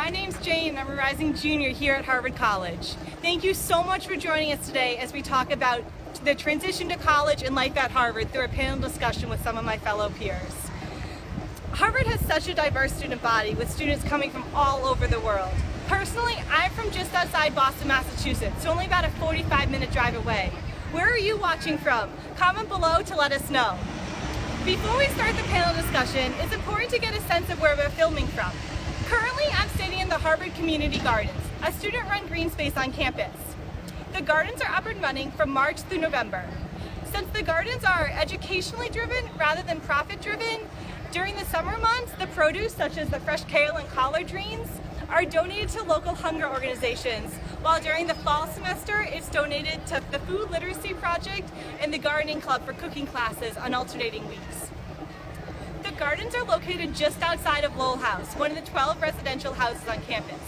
my name's Jane. I'm a rising junior here at Harvard College. Thank you so much for joining us today as we talk about the transition to college and life at Harvard through a panel discussion with some of my fellow peers. Harvard has such a diverse student body with students coming from all over the world. Personally, I'm from just outside Boston, Massachusetts, so only about a 45-minute drive away. Where are you watching from? Comment below to let us know. Before we start the panel discussion, it's important to get a sense of where we're filming from. Currently, I'm standing in the Harvard Community Gardens, a student-run green space on campus. The gardens are up and running from March through November. Since the gardens are educationally driven rather than profit-driven, during the summer months, the produce, such as the fresh kale and collard greens, are donated to local hunger organizations, while during the fall semester, it's donated to the Food Literacy Project and the Gardening Club for cooking classes on alternating weeks. The gardens are located just outside of Lowell House, one of the 12 residential houses on campus.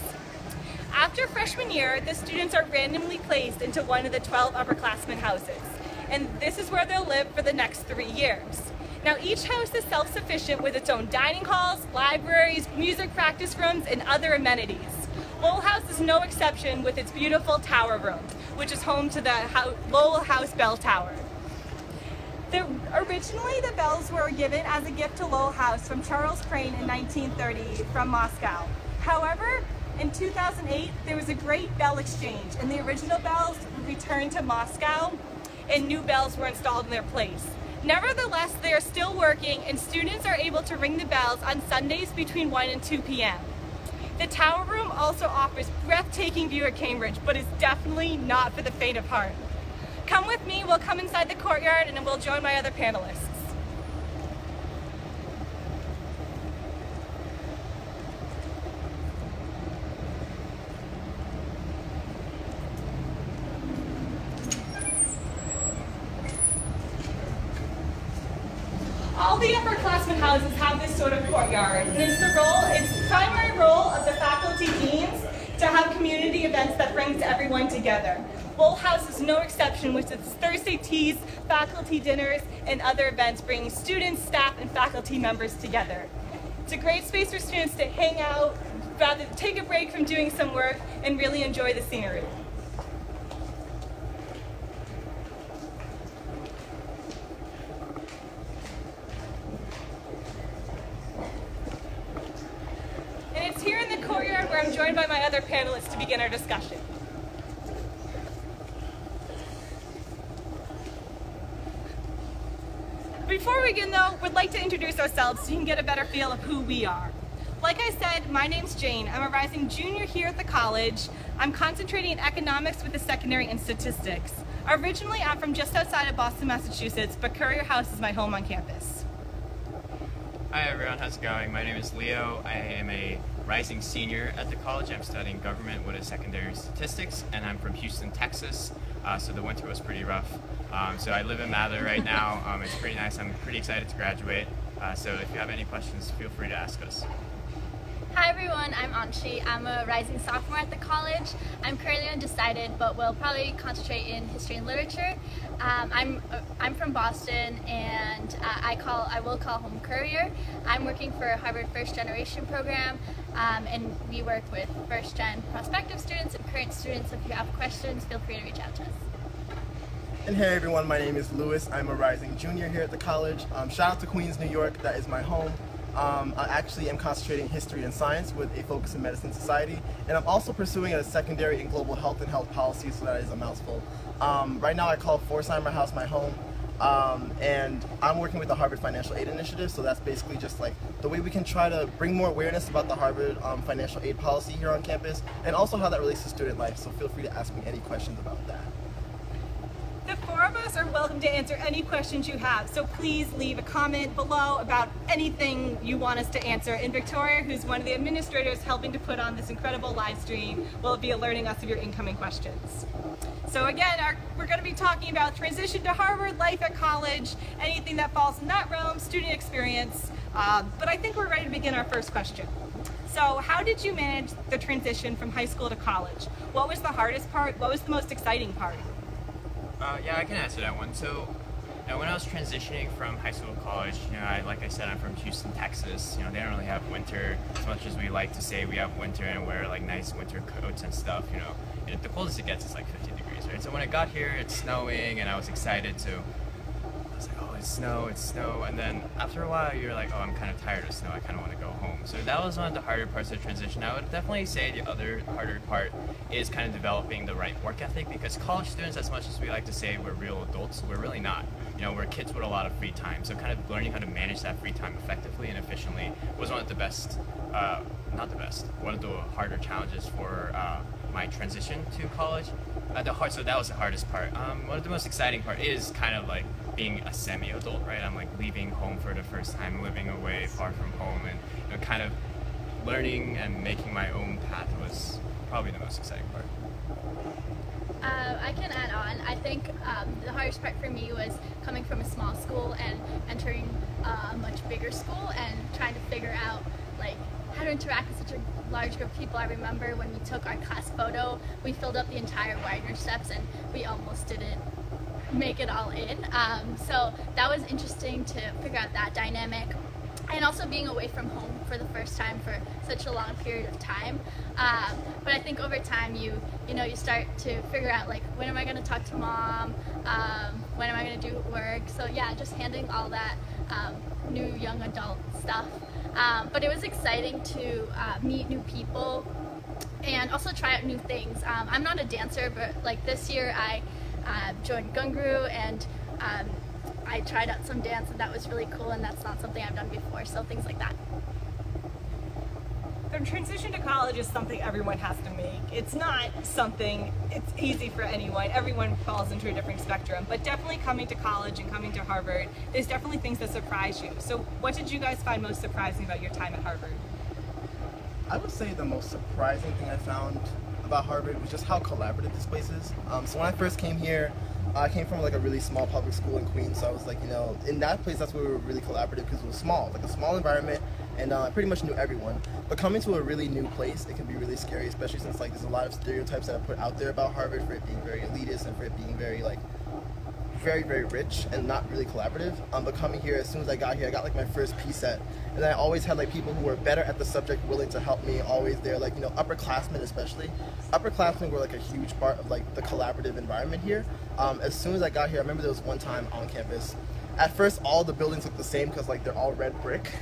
After freshman year, the students are randomly placed into one of the 12 upperclassmen houses, and this is where they'll live for the next 3 years. Now, each house is self-sufficient with its own dining halls, libraries, music practice rooms, and other amenities. Lowell House is no exception with its beautiful tower room, which is home to the Lowell House Bell Tower. Originally, the bells were given as a gift to Lowell House from Charles Crane in 1930 from Moscow. However, in 2008, there was a great bell exchange, and the original bells returned to Moscow, and new bells were installed in their place. Nevertheless, they are still working, and students are able to ring the bells on Sundays between 1 and 2 p.m. The tower room also offers breathtaking view at Cambridge, but is definitely not for the faint of heart. Come with me, we'll come inside the courtyard, and we'll join my other panelists. All the upperclassmen houses have this sort of courtyard, and it's the primary role of the faculty deans to have community events that brings everyone together. Lowell House is no exception, with its Thursday teas, faculty dinners, and other events bringing students, staff, and faculty members together. It's a great space for students to hang out, rather take a break from doing some work, and really enjoy the scenery. Where I'm joined by my other panelists to begin our discussion. Before we begin though, we'd like to introduce ourselves so you can get a better feel of who we are. Like I said, my name's Jane. I'm a rising junior here at the college. I'm concentrating in economics with a secondary in statistics. Originally, I'm from just outside of Boston, Massachusetts, but Currier House is my home on campus. Hi everyone, how's it going? My name is Leo. I am a rising senior at the college. I'm studying government with a secondary in statistics, and I'm from Houston, Texas, so the winter was pretty rough. So I live in Mather right now. It's pretty nice. I'm pretty excited to graduate, so if you have any questions, feel free to ask us. Hi everyone, I'm Anshi. I'm a rising sophomore at the college. I'm currently undecided, but will probably concentrate in history and literature. I'm from Boston, and I will call home Courier. I'm working for Harvard First Generation program, and we work with first gen prospective students and current students. If you have questions, feel free to reach out to us. And hey everyone, my name is Lewis. I'm a rising junior here at the college. Shout out to Queens, New York. That is my home. I actually am concentrating in history and science with a focus in medicine society, and I'm also pursuing a secondary in global health and health policy, so that is a mouthful. Right now I call Forsheimer House my home, and I'm working with the Harvard Financial Aid Initiative, so that's basically just like the way we can try to bring more awareness about the Harvard financial aid policy here on campus, and also how that relates to student life, so feel free to ask me any questions about that. The four of us are welcome to answer any questions you have, so please leave a comment below about anything you want us to answer. And Victoria, who's one of the administrators helping to put on this incredible live stream, will be alerting us of your incoming questions. So again, we're going to be talking about transition to Harvard, life at college, anything that falls in that realm, student experience, but I think we're ready to begin our first question. So how did you manage the transition from high school to college? What was the hardest part? What was the most exciting part? Yeah, I can answer that one. So Now, when I was transitioning from high school to college, like I said, I'm from Houston, Texas. They don't really have winter as much as we like to say we have winter and wear like nice winter coats and stuff. The coldest it gets is like 50 degrees, right? So when I got here, it's snowing, and I was excited to. I was like, oh, it's snow, and then after a while, you're like, oh, I'm kind of tired of snow. I kind of want to go home. So that was one of the harder parts of the transition. I would definitely say the other harder part is kind of developing the right work ethic, because college students, as much as we like to say we're real adults, we're really not. We're kids with a lot of free time. So kind of learning how to manage that free time effectively and efficiently was one of the best, not the best, one of the harder challenges for my transition to college. So that was the hardest part. One of the most exciting part is kind of like being a semi-adult, right? I'm like leaving home for the first time, living away far from home, and kind of learning and making my own path was probably the most exciting part. I can add on. I think the hardest part for me was coming from a small school and entering a much bigger school and trying to figure out like how to interact with such a large group of people. I remember when we took our class photo, we filled up the entire Widener steps and we almost didn't make it all in. So that was interesting to figure out that dynamic. And also being away from home for the first time for such a long period of time. But I think over time you start to figure out like, when am I going to talk to mom? When am I going to do work? So yeah, just handling all that new young adult stuff. But it was exciting to meet new people and also try out new things. I'm not a dancer, but like this year I joined Gungru and I tried out some dance, and that was really cool, and that's not something I've done before, so things like that. The transition to college is something everyone has to make. It's not something, it's easy for anyone. Everyone falls into a different spectrum, but definitely coming to college and coming to Harvard, there's definitely things that surprise you. So what did you guys find most surprising about your time at Harvard? I would say the most surprising thing I found about Harvard was just how collaborative this place is. So when I first came here, I came from like a really small public school in Queens, so I was like, in that place, that's where we were really collaborative because it was small, like a small environment, and I pretty much knew everyone. But coming to a really new place, it can be really scary, especially since like there's a lot of stereotypes that are put out there about Harvard for it being very elitist and for it being very like very, very rich and not really collaborative. But coming here, as soon as I got here, I got like my first P set, and I always had like people who were better at the subject willing to help me, always there, like upperclassmen especially. Upperclassmen were like a huge part of like the collaborative environment here. As soon as I got here, I remember there was one time on campus. At first, all the buildings looked the same because like they're all red brick,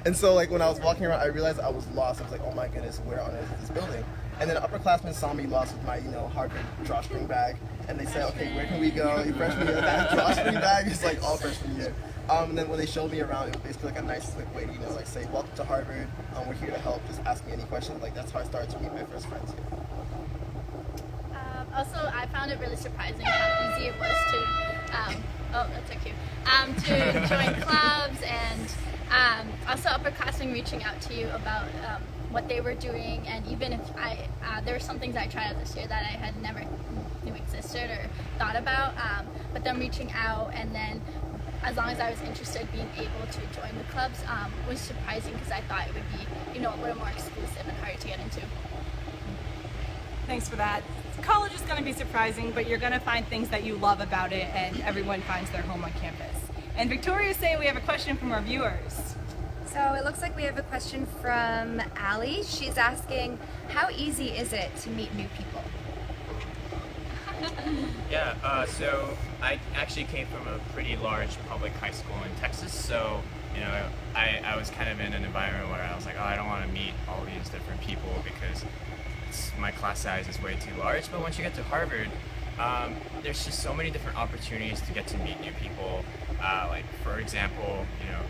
and so like when I was walking around, I realized I was lost. I was like, oh my goodness, where on earth is this building? And then upperclassmen saw me lost with my Harvard drawstring bag, and they said, okay, where can we go? Freshman year, that drawstring bag is like all freshman year. And then when they showed me around, it was basically like a nice quick way to like say, welcome to Harvard. We're here to help. Just ask me any questions. Like that's how I started to meet my first friends here. Also, I found it really surprising how easy it was to, oh, that's so cute, to join clubs, and also upperclassmen reaching out to you about what they were doing, and even if there were some things I tried out this year that I had never knew existed or thought about, but them reaching out, and then as long as I was interested, being able to join the clubs was surprising because I thought it would be, a little more exclusive and harder to get into. Thanks for that. College is going to be surprising, but you're going to find things that you love about it, and everyone finds their home on campus. And Victoria's saying we have a question from our viewers. So it looks like we have a question from Allie. She's asking, how easy is it to meet new people? Yeah, so I actually came from a pretty large public high school in Texas, so I was kind of in an environment where I was like, oh, I don't want to meet all these different people because my class size is way too large. But once you get to Harvard, there's just so many different opportunities to get to meet new people. Like for example,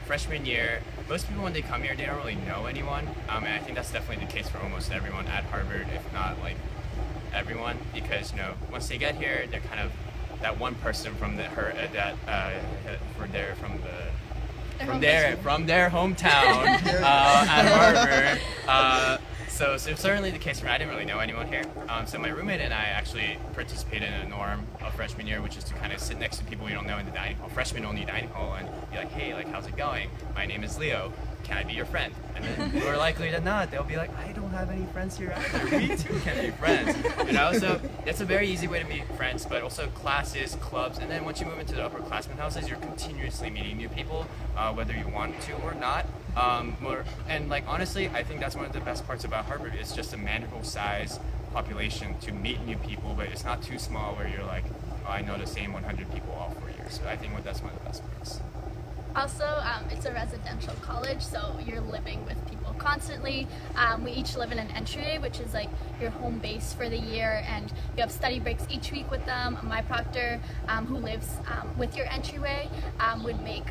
freshman year, most people when they come here, they don't really know anyone, and I think that's definitely the case for almost everyone at Harvard, if not like everyone, because once they get here, they're kind of that one person from their hometown at Harvard. So certainly the case for me, I didn't really know anyone here. So my roommate and I actually participated in a norm of freshman year, which is to kind of sit next to people you don't know in the dining hall, freshman only dining hall, and be like, hey, like how's it going? My name is Leo. can I be your friend? And then more likely than not, they'll be like, I don't have any friends here either. We too can be friends. You know, so it's a very easy way to meet friends, but also classes, clubs, and then once you move into the upperclassmen houses, you're continuously meeting new people, whether you want to or not. And like honestly, I think that's one of the best parts about Harvard. It's just a manageable size population to meet new people, but it's not too small where you're like, oh, I know the same 100 people all 4 years. So I think that's one of the best parts. Also, it's a residential college, so you're living with people constantly. We each live in an entryway, which is like your home base for the year, and you have study breaks each week with them. My proctor, who lives with your entryway, would make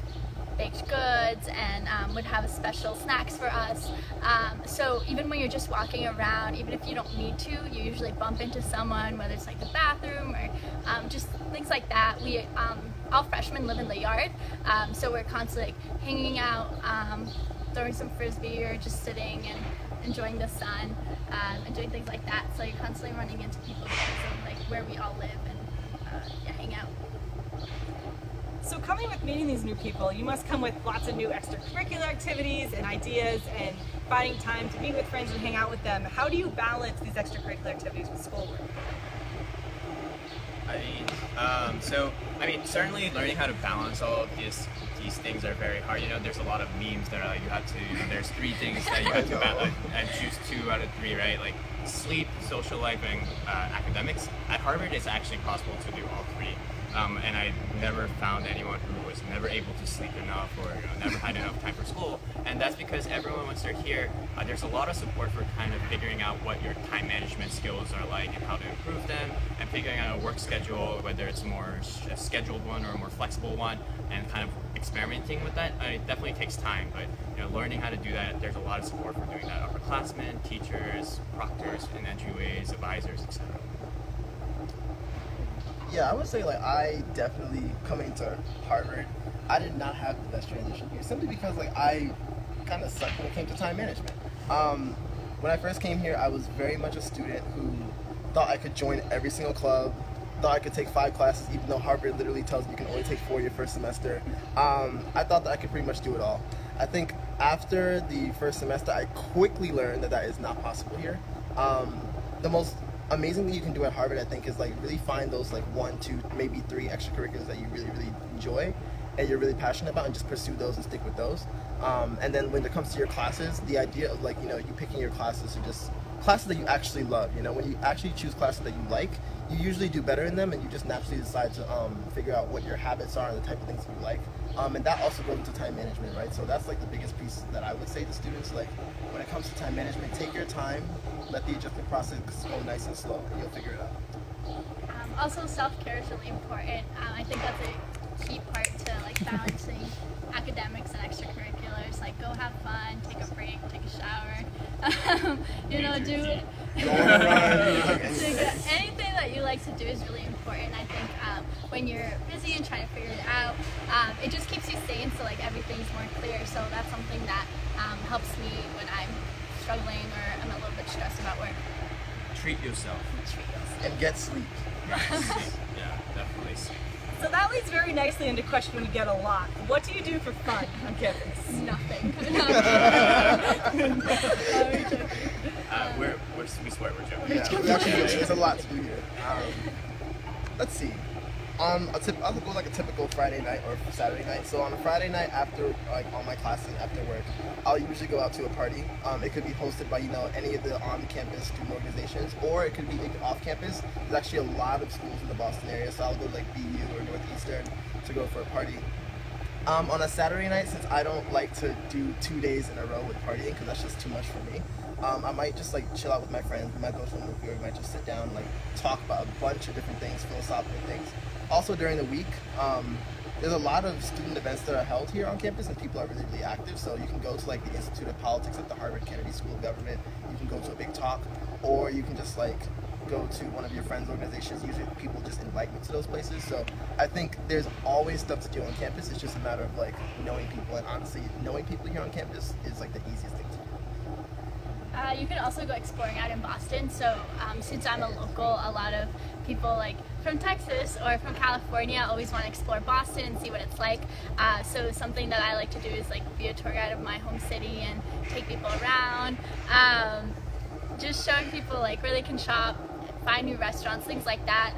baked goods and would have special snacks for us. So even when you're just walking around, even if you don't need to, you usually bump into someone, whether it's like the bathroom or just things like that. We all freshmen live in the yard, so we're constantly like, hanging out, throwing some frisbee or just sitting and enjoying the sun and doing things like that. So you're constantly running into people because of like where we all live and hang out. So coming with meeting these new people, you must come with lots of new extracurricular activities and ideas and finding time to meet with friends and hang out with them. How do you balance these extracurricular activities with schoolwork? Certainly learning how to balance all of these things are very hard. You know, there's a lot of memes that are like, you have to, you know, there's 3 things that you have to balance and choose 2 out of 3, right? Like sleep, social life, and academics. At Harvard, it's actually possible to do all 3. And I never found anyone who was never able to sleep enough or never had enough time for school. And that's because everyone, once they're here, there's a lot of support for kind of figuring out what your time management skills are like and how to improve them, and figuring out a work schedule, whether it's more a scheduled one or a more flexible one, and kind of experimenting with that. It definitely takes time, but learning how to do that, there's a lot of support for doing that. Upperclassmen, teachers, proctors, and entryways, advisors, etc. Yeah, I would say like I definitely, coming to Harvard, I did not have the best transition here, simply because like I kind of sucked when it came to time management. When I first came here, I was very much a student who thought I could join every single club, thought I could take 5 classes, even though Harvard literally tells you can only take 4 your first semester. I thought that I could pretty much do it all. I think after the first semester, I quickly learned that that is not possible here. The most amazing thing you can do at Harvard, I think, is like really find those like 1, 2, maybe 3 extracurriculars that you really enjoy and you're really passionate about, and just pursue those and stick with those. And then when it comes to your classes, the idea of like, you picking your classes are just classes that you actually love. When you actually choose classes that you like, you usually do better in them, and you just naturally decide to figure out what your habits are and the type of things you like. And that also goes into time management, right? So that's like the biggest piece that I would say to students, like when it comes to time management, take your time, let the adjustment process go nice and slow, and you'll figure it out. Also, self-care is really important. I think that's a key part to like balancing academics and extracurriculars. Like, go have fun, take a break, take a shower. Do anything that you like to do is really important. I think when you're busy and trying to figure it out, it just keeps you sane, so like everything's more clear. So that's something that helps me when I'm struggling or I'm a little bit stressed about work. Treat yourself. And get sleep. Yeah, definitely. So that leads very nicely into a question we get a lot. What do you do for fun on campus? Nothing. We swear we're joking. Yeah, there's a lot to do here. Let's see. I'll go like a typical Friday night or Saturday night. So on a Friday night after like all my classes and after work, I'll usually go out to a party. It could be hosted by any of the on-campus student organizations, or it could be like off campus. There's actually a lot of schools in the Boston area, so I'll go to like BU or Northeastern to go for a party. On a Saturday night, since I don't like to do 2 days in a row with partying because that's just too much for me, I might just like chill out with my friends. We might go to a movie, or we might just sit down and like talk about a bunch of different things, philosophical things. Also during the week, there's a lot of student events that are held here on campus, and people are really, really active. So you can go to like the Institute of Politics at the Harvard Kennedy School of Government. You can go to a big talk, or you can just like go to one of your friends' organizations. Usually people just invite me to those places. So I think there's always stuff to do on campus. It's just a matter of like knowing people, and honestly, knowing people here on campus is like the easiest thing to do. You can also go exploring out in Boston. So since I'm a local, a lot of people like from Texas or from California always want to explore Boston and see what it's like. So something that I like to do is like be a tour guide of my home city and take people around. Just showing people like where they can shop, find new restaurants, things like that.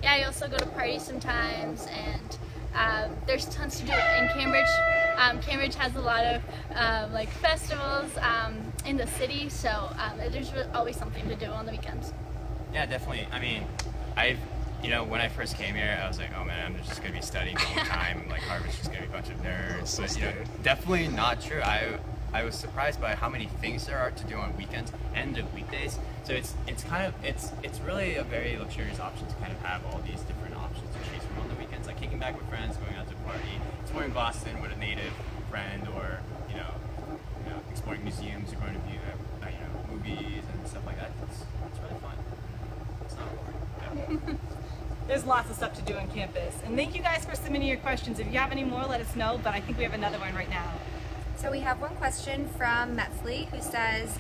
Yeah, I also go to parties sometimes, and there's tons to do in Cambridge. Cambridge has a lot of like festivals in the city, so there's always something to do on the weekends. Yeah, definitely. I mean, when I first came here, I was like, oh man, I'm just gonna be studying all the time. Like Harvard's just gonna be a bunch of nerds. But definitely not true. I was surprised by how many things there are to do on weekends and the weekdays. So it's really a very luxurious option to kind of have all these different options to choose from on the weekends, like kicking back with friends, going out to a party, exploring Boston with a native friend, or exploring museums, or going to view movies and stuff like that. It's really fun. It's not boring. Yeah. There's lots of stuff to do on campus. And thank you guys for submitting your questions. If you have any more, let us know, but I think we have another one right now. So we have one question from Metzley who says,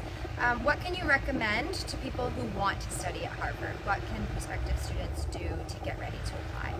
what can you recommend to people who want to study at Harvard? What can prospective students do to get ready to apply?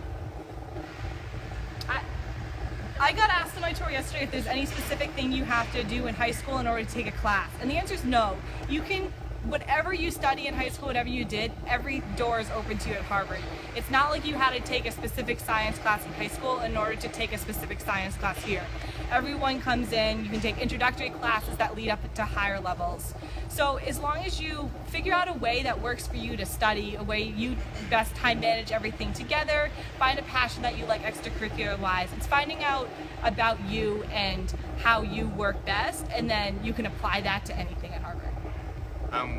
I got asked in my tour yesterday if there's any specific thing you have to do in high school in order to take a class. And the answer is no. You can, whatever you study in high school, whatever you did, every door is open to you at Harvard. It's not like you had to take a specific science class in high school in order to take a specific science class here. Everyone comes in, you can take introductory classes that lead up to higher levels. So as long as you figure out a way that works for you to study, a way you best time manage everything together, find a passion that you like extracurricular wise, it's finding out about you and how you work best, and then you can apply that to anything at Harvard.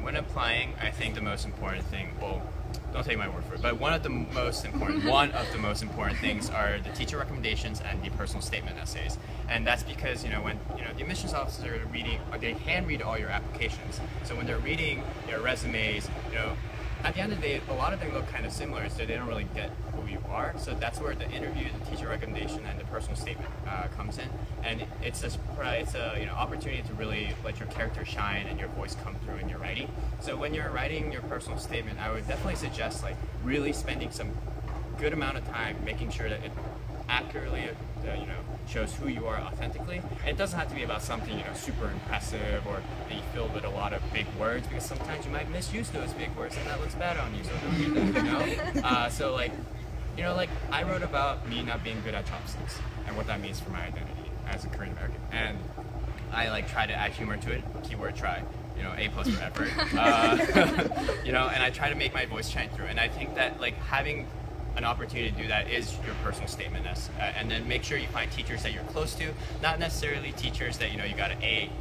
When applying, I think the most important thing, well, don't take my word for it, but one of the most important things are the teacher recommendations and the personal statement essays. And that's because when the admissions officer are reading, they hand read all your applications. So when they're reading your resumes, at the end of the day, a lot of them look kind of similar, so they don't really get who you are. So that's where the interview, the teacher recommendation, and the personal statement comes in. And it's a opportunity to really let your character shine and your voice come through in your writing. So when you're writing your personal statement, I would definitely suggest really spending some good amount of time making sure that it accurately shows who you are authentically. And it doesn't have to be about something super impressive or be filled with a lot of big words, because sometimes you might misuse those big words and that looks bad on you, so don't do that. So I wrote about me not being good at chopsticks and what that means for my identity as a Korean American, and I try to add humor to it. Keyword try. A+ for effort. And I try to make my voice shine through, and I think that having an opportunity to do that is your personal statement, and then make sure you find teachers that you're close to, not necessarily teachers that you got an A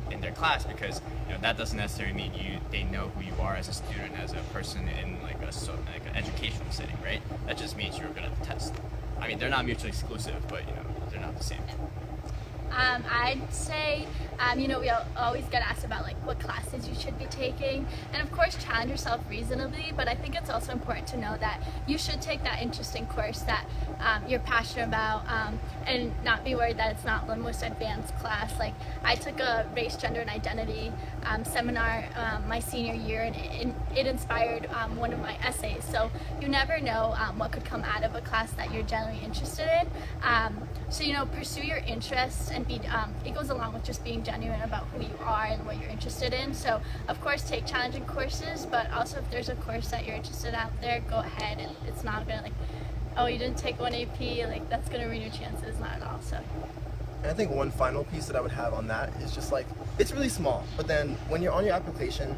in their class, because that doesn't necessarily mean they know who you are as a student, as a person in an educational setting, right? That just means you're good at the test. I mean, they're not mutually exclusive, but they're not the same. I'd say, we always get asked about what classes you should be taking, and of course challenge yourself reasonably, but I think it's also important to know that you should take that interesting course that you're passionate about, and not be worried that it's not the most advanced class. I took a race, gender, and identity seminar my senior year, and it inspired one of my essays, so you never know what could come out of a class that you're generally interested in. So pursue your interests, and it goes along with just being genuine about who you are and what you're interested in. So of course take challenging courses, but also if there's a course that you're interested out there, go ahead. And it's not gonna oh, you didn't take one AP, that's gonna ruin your chances. Not at all. So And I think one final piece that I would have on that is just it's really small, but then when you're on your application,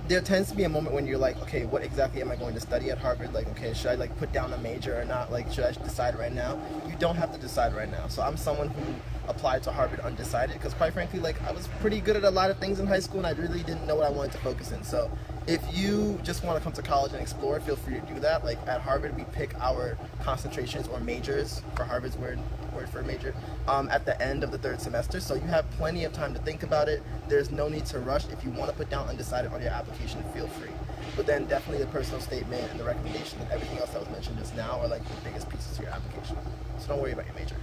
there tends to be a moment when you're okay, what exactly am I going to study at Harvard? Okay, should I put down a major or not? Should I decide right now? You don't have to decide right now. So I'm someone who applied to Harvard undecided, because quite frankly, I was pretty good at a lot of things in high school and I really didn't know what I wanted to focus in. So if you just want to come to college and explore, feel free to do that. At Harvard, we pick our concentrations or majors, for Harvard's word for a major, at the end of the third semester. So you have plenty of time to think about it. There's no need to rush. If you want to put down undecided on your application, feel free. But then definitely the personal statement and the recommendation and everything else that was mentioned just now are the biggest pieces of your application. So don't worry about your major.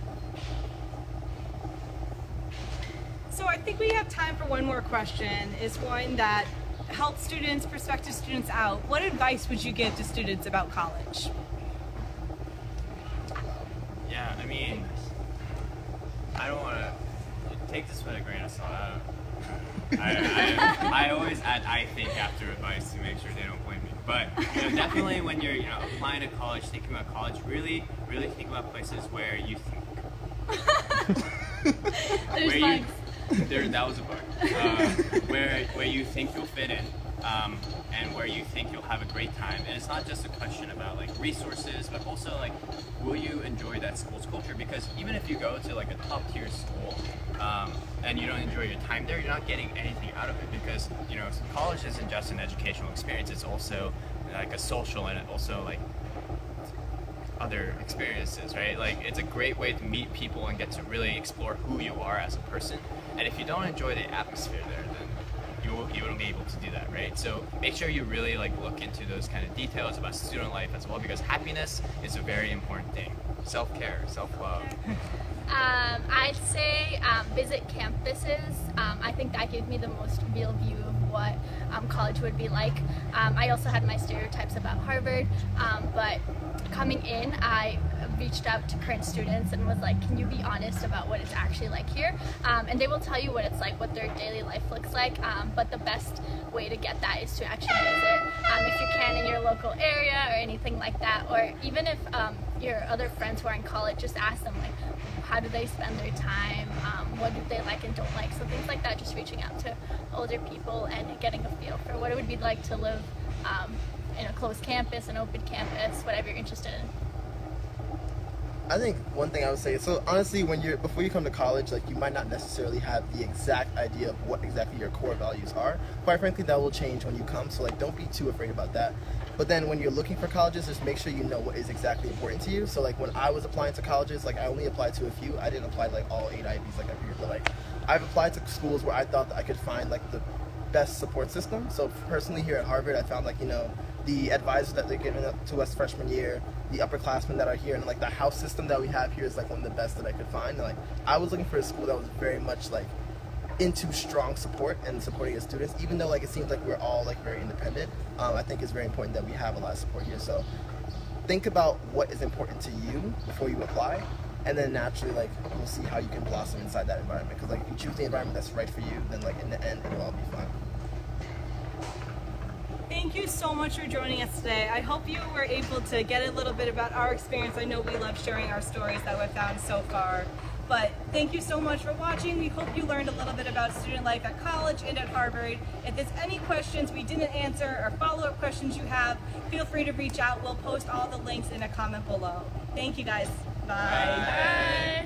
So I think we have time for one more question. It's one that helps students, prospective students out. What advice would you give to students about college? Yeah, I mean, I don't want to take this with a grain of salt. I always add "I think" after advice to make sure they don't blame me. But definitely when you're applying to college, thinking about college, really think about places where you think. That was a bug. Where you think you'll fit in, and where you think you'll have a great time. And it's not just a question about like resources, but also like, will you enjoy that school's culture? Because even if you go to like a top tier school, and you don't enjoy your time there, you're not getting anything out of it. Because college isn't just an educational experience; it's also like a social and also like other experiences, right? Like it's a great way to meet people and get to really explore who you are as a person. And if you don't enjoy the atmosphere there, then you won't be able to do that, right? So make sure you really like look into those kind of details about student life as well, because happiness is a very important thing. Self-care, self-love. I'd say visit campuses. I think that gave me the most real view of what college would be like. I also had my stereotypes about Harvard, but coming in, I reached out to current students and was like, can you be honest about what it's actually like here? And they will tell you what it's like, what their daily life looks like, but the best way to get that is to actually visit, if you can, in your local area or anything like that. Or even if your other friends who are in college, just ask them, like, how do they spend their time, what do they like and don't like, so things like that, just reaching out to older people and getting a feel for what it would be like to live in a closed campus, an open campus, whatever you're interested in. I think one thing I would say, so honestly, before you come to college, like you might not necessarily have the exact idea of what exactly your core values are. Quite frankly, that will change when you come, so like don't be too afraid about that. But then when you're looking for colleges, just make sure you know what is exactly important to you. So like when I was applying to colleges, like I only applied to a few. I didn't apply to like all 8 Ivies like every year, but like I've applied to schools where I thought that I could find like the best support system. So personally here at Harvard, I found like, the advisors that they're giving to us freshman year, the upperclassmen that are here, and like the house system that we have here is like one of the best that I could find. And, like I was looking for a school that was very much like into strong support and supporting its students, even though like it seems like we're all like very independent. I think it's very important that we have a lot of support here. So think about what is important to you before you apply, and then naturally like you'll see how you can blossom inside that environment. Because like if you choose the environment that's right for you, then like in the end it'll all be fine. Thank you so much for joining us today. I hope you were able to get a little bit about our experience. I know we love sharing our stories that we've found so far. But thank you so much for watching. We hope you learned a little bit about student life at college and at Harvard. If there's any questions we didn't answer or follow-up questions you have, feel free to reach out. We'll post all the links in a comment below. Thank you guys. Bye. Bye.